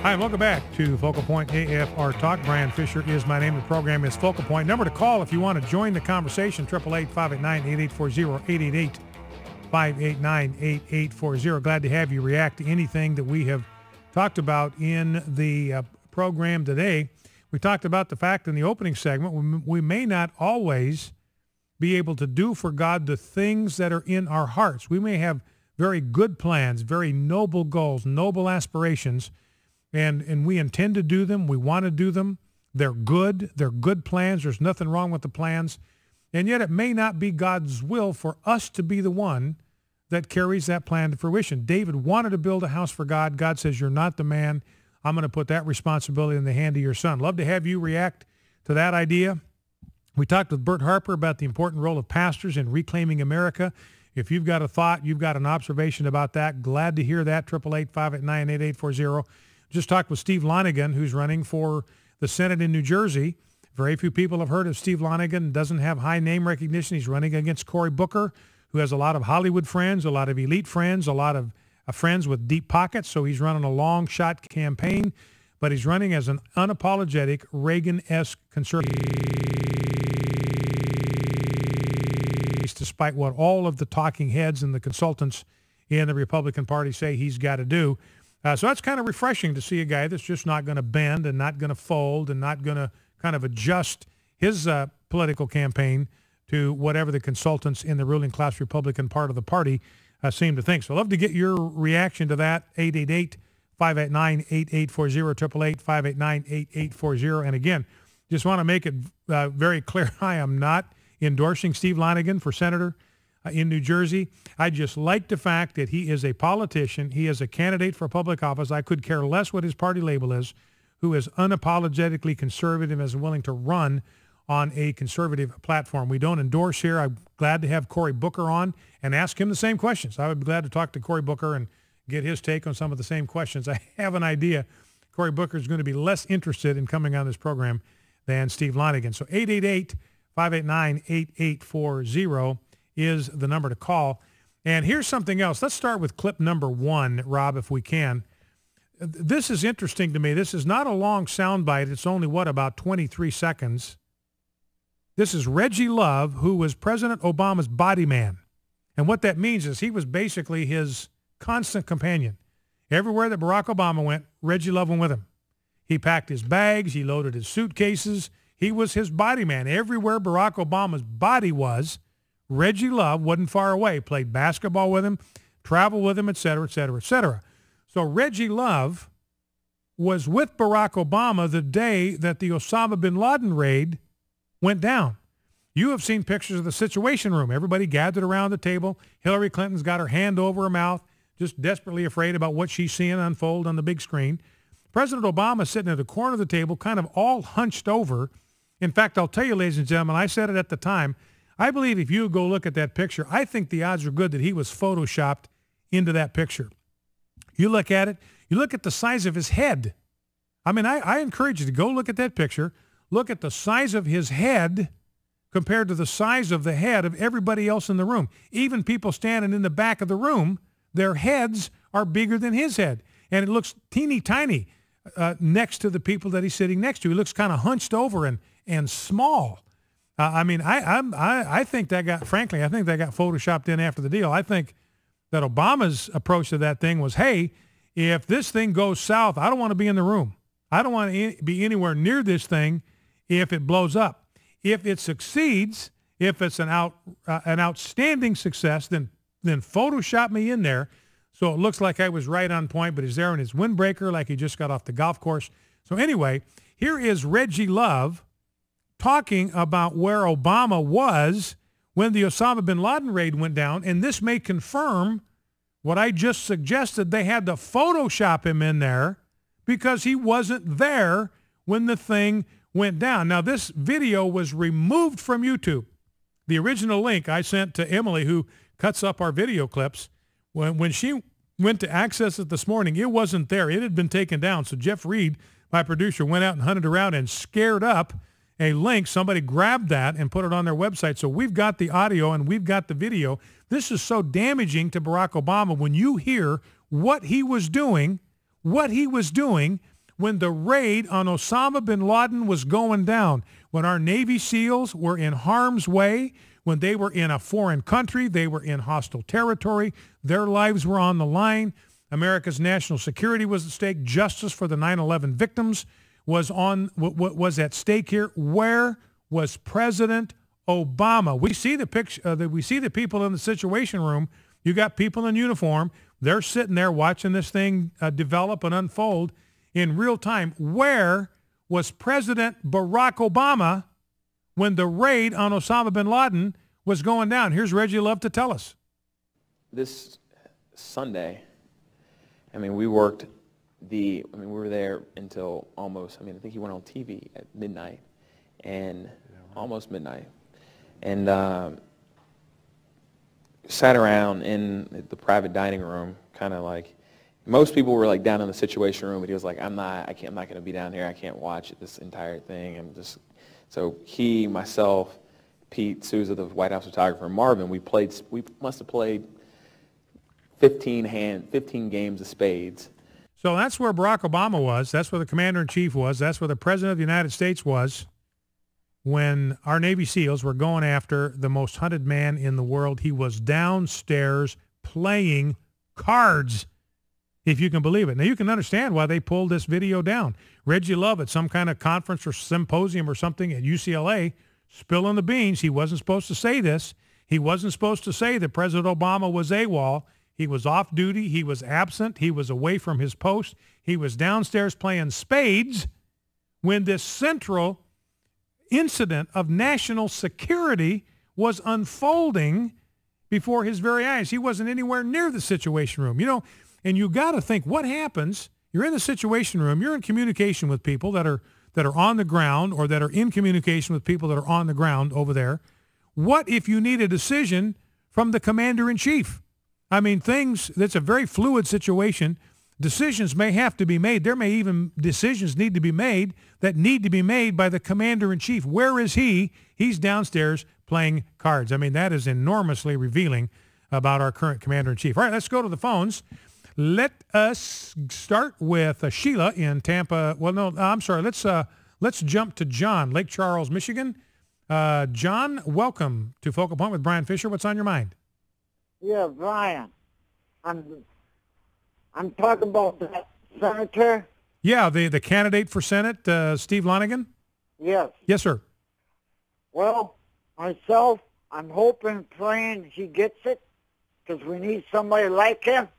Hi, and welcome back to Focal Point AFR Talk. Brian Fisher is my name. The program is Focal Point. Number to call if you want to join the conversation, 888-589-8840, 888-589-8840. Glad to have you react to anything that we have talked about in the program today. We talked about the fact in the opening segment we may not always be able to do for God the things that are in our hearts. We may have very good plans, very noble goals, noble aspirations, and we intend to do them. We want to do them. They're good. They're good plans. There's nothing wrong with the plans. And yet it may not be God's will for us to be the one that carries that plan to fruition. David wanted to build a house for God. God says, you're not the man. I'm going to put that responsibility in the hand of your son. Love to have you react to that idea. We talked with Bert Harper about the important role of pastors in reclaiming America. If you've got a thought, you've got an observation about that, glad to hear that, 888-589-8840. Just talked with Steve Lonegan, who's running for the Senate in New Jersey. Very few people have heard of Steve Lonegan. Doesn't have high name recognition. He's running against Cory Booker, who has a lot of Hollywood friends, a lot of elite friends, a lot of friends with deep pockets. So he's running a long shot campaign, but he's running as an unapologetic Reagan-esque conservative, despite what all of the talking heads and the consultants in the Republican Party say he's got to do. So that's kind of refreshing to see a guy that's just not going to bend and not going to fold and not going to kind of adjust his political campaign to whatever the consultants in the ruling class Republican part of the party seem to think. So I'd love to get your reaction to that, 888-589-8840, 888-589-8840. And again, just want to make it very clear, I am not endorsing Steve Lonegan for senator in New Jersey. I just like the fact that he is a politician. He is a candidate for public office. I could care less what his party label is, who is unapologetically conservative and is willing to run on a conservative platform. We don't endorse here. I'm glad to have Cory Booker on and ask him the same questions. I would be glad to talk to Cory Booker and get his take on some of the same questions. I have an idea Cory Booker is going to be less interested in coming on this program than Steve Lonegan. So 888-589-8840 is the number to call. And here's something else. Let's start with clip number 1, Rob, if we can. This is interesting to me. This is not a long soundbite. It's only, about 23 seconds. This is Reggie Love, who was President Obama's body man. And what that means is he was basically his constant companion. Everywhere that Barack Obama went, Reggie Love went with him. He packed his bags. He loaded his suitcases. He was his body man. Everywhere Barack Obama's body was, Reggie Love wasn't far away, played basketball with him, traveled with him, et cetera, et cetera, et cetera. So Reggie Love was with Barack Obama the day that the Osama bin Laden raid went down. You have seen pictures of the Situation Room. Everybody gathered around the table. Hillary Clinton's got her hand over her mouth, just desperately afraid about what she's seeing unfold on the big screen. President Obama sitting at the corner of the table, kind of all hunched over. In fact, I'll tell you, ladies and gentlemen, I said it at the time, I believe if you go look at that picture, I think the odds are good that he was photoshopped into that picture. You look at it, you look at the size of his head. I mean, I encourage you to go look at that picture, look at the size of his head compared to the size of the head of everybody else in the room. Even people standing in the back of the room, their heads are bigger than his head. And it looks teeny tiny next to the people that he's sitting next to. He looks kind of hunched over and small. I think that got photoshopped in after the deal. I think that Obama's approach to that thing was, hey, if this thing goes south, I don't want to be in the room. I don't want to be anywhere near this thing if it blows up. If it succeeds, if it's an outstanding success, then Photoshop me in there so it looks like I was right on point, but he's there in his windbreaker like he just got off the golf course. So anyway, here is Reggie Love talking about where Obama was when the Osama bin Laden raid went down, and this may confirm what I just suggested. They had to Photoshop him in there because he wasn't there when the thing went down. Now, this video was removed from YouTube. The original link I sent to Emily, who cuts up our video clips, when she went to access it this morning, it wasn't there. It had been taken down. So Jeff Reed, my producer, went out and hunted around and scared up a link. Somebody grabbed that and put it on their website. So we've got the audio and we've got the video. This is so damaging to Barack Obama when you hear what he was doing when the raid on Osama bin Laden was going down, when our Navy SEALs were in harm's way, when they were in a foreign country, they were in hostile territory, their lives were on the line, America's national security was at stake, justice for the 9/11 victims was at stake here. Where was President Obama? We see the picture. We see the people in the Situation Room. You got people in uniform. They're sitting there watching this thing develop and unfold in real time. Where was President Barack Obama when the raid on Osama bin Laden was going down? Here's Reggie Love to tell us. This Sunday, we worked we were there until almost, I think he went on TV at midnight and almost midnight. And sat around in the private dining room, kind of like, most people were like down in the Situation Room, but he was like, I'm not going to be down here. I can't watch this entire thing. So he, myself, Pete Souza, the White House photographer, and Marvin, we must have played 15 games of spades. So that's where Barack Obama was. That's where the commander-in-chief was. That's where the president of the United States was when our Navy SEALs were going after the most hunted man in the world. He was downstairs playing cards, if you can believe it. Now, you can understand why they pulled this video down. Reggie Love at some kind of conference or symposium or something at UCLA spilling the beans. He wasn't supposed to say this. He wasn't supposed to say that President Obama was AWOL. He was off duty. He was absent. He was away from his post. He was downstairs playing spades when this central incident of national security was unfolding before his very eyes. He wasn't anywhere near the Situation Room. And you got to think, what happens? You're in the Situation Room. You're in communication with people that are on the ground or that are in communication with people that are on the ground over there. What if you need a decision from the commander-in-chief? That's a very fluid situation. Decisions may have to be made. There may even decisions need to be made that need to be made by the commander-in-chief. Where is he? He's downstairs playing cards. That is enormously revealing about our current commander-in-chief. All right, let's go to the phones. Let us start with Sheila in Tampa. Well, no, I'm sorry. Let's jump to John, Lake Charles, Michigan. John, welcome to Focal Point with Brian Fisher. What's on your mind? Yeah, Brian. I'm talking about that senator. Yeah, the candidate for Senate, Steve Lonegan? Yes. Yes, sir. Well, myself, I'm hoping, praying he gets it, because we need somebody like him.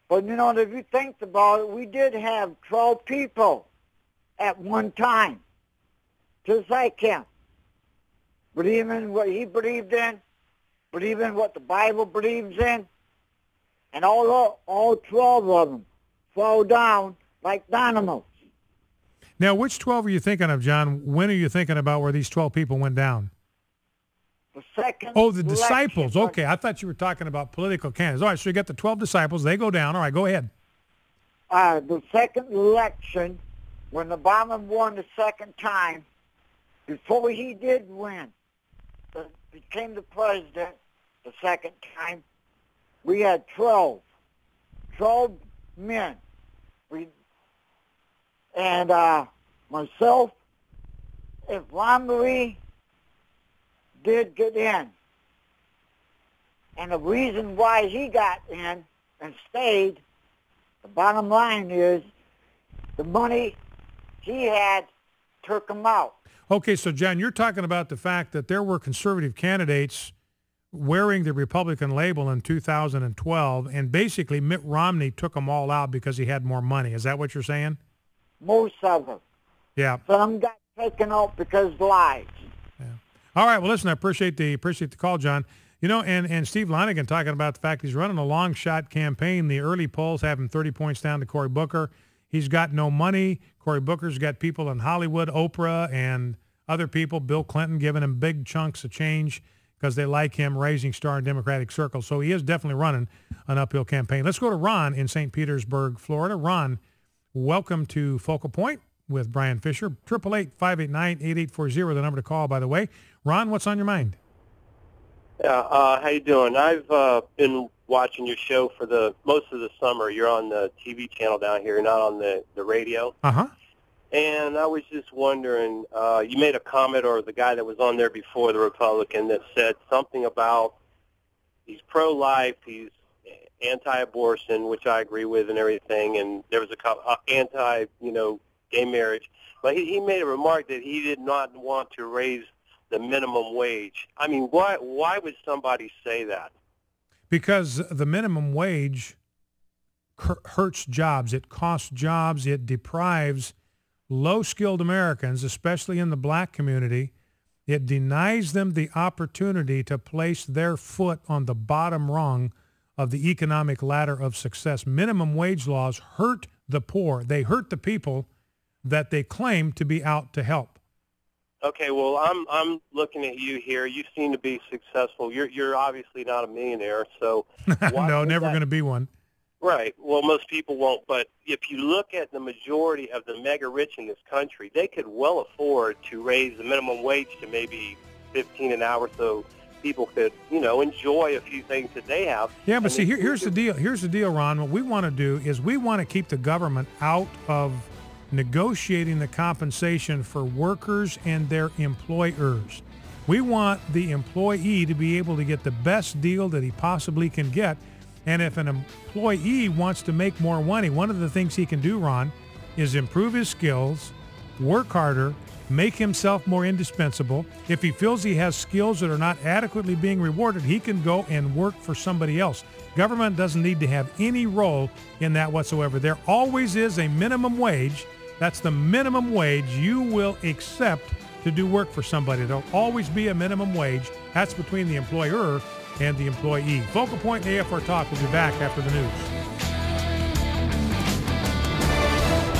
But, if you think about it, we did have 12 people at one time, just like him, believing in what he believed in, believing what the Bible believes in, and all 12 of them fall down like dynamos. Now, which 12 are you thinking of, John? When are you thinking about where these 12 people went down? The second Oh, the disciples. Okay, I thought you were talking about political candidates. All right, so you got the 12 disciples. They go down. All right, go ahead. The second election, when Obama won the second time, before he did win, became the president the second time, we had 12 men. Myself, if Ron Marie did get in, and the reason why he got in and stayed, the bottom line is the money he had took him out. Okay, so John, you're talking about the fact that there were conservative candidates wearing the Republican label in 2012, and basically Mitt Romney took them all out because he had more money. Is that what you're saying? Most of them. Yeah. Some got taken out because of lies. Yeah. All right. Well, listen, I appreciate the call, John. And Steve Lonegan talking about the fact he's running a long shot campaign. The early polls have him 30 points down to Cory Booker. He's got no money. Cory Booker's got people in Hollywood, Oprah, and other people, Bill Clinton, giving him big chunks of change because they like him, rising star in Democratic circles. So he is definitely running an uphill campaign. Let's go to Ron in St. Petersburg, Florida. Ron, welcome to Focal Point with Brian Fisher. 888-589-8840, the number to call, by the way. Ron, what's on your mind? Yeah, how you doing? I've been watching your show for the most of the summer. You're on the TV channel down here, not on the radio. Uh-huh. And I was just wondering, you made a comment, or the guy that was on there before, the Republican, that said something about he's pro-life, he's anti-abortion, which I agree with and everything, and there was a anti-gay marriage. But he made a remark that he did not want to raise the minimum wage. I mean, why would somebody say that? Because the minimum wage hurts jobs. It costs jobs. It deprives low-skilled Americans, especially in the black community. It denies them the opportunity to place their foot on the bottom rung of the economic ladder of success. Minimum wage laws hurt the poor. They hurt the people that they claim to be out to help. Okay, well, I'm looking at you here. You seem to be successful. You're obviously not a millionaire, so no, never going to be one. Right. Well, most people won't. But if you look at the majority of the mega rich in this country, they could well afford to raise the minimum wage to maybe $15 an hour, so people could, enjoy a few things that they have. Yeah, but see, here's the deal. Here's the deal, Ron. What we want to do is we want to keep the government out of negotiating the compensation for workers and their employers. We want the employee to be able to get the best deal that he possibly can get. And if an employee wants to make more money, one of the things he can do, Ron, is improve his skills, work harder, make himself more indispensable. If he feels he has skills that are not adequately being rewarded, he can go and work for somebody else. Government doesn't need to have any role in that whatsoever. There always is a minimum wage. That's the minimum wage you will accept to do work for somebody. There'll always be a minimum wage. That's between the employer and the employee. Focal Point and AFR Talk will be back after the news.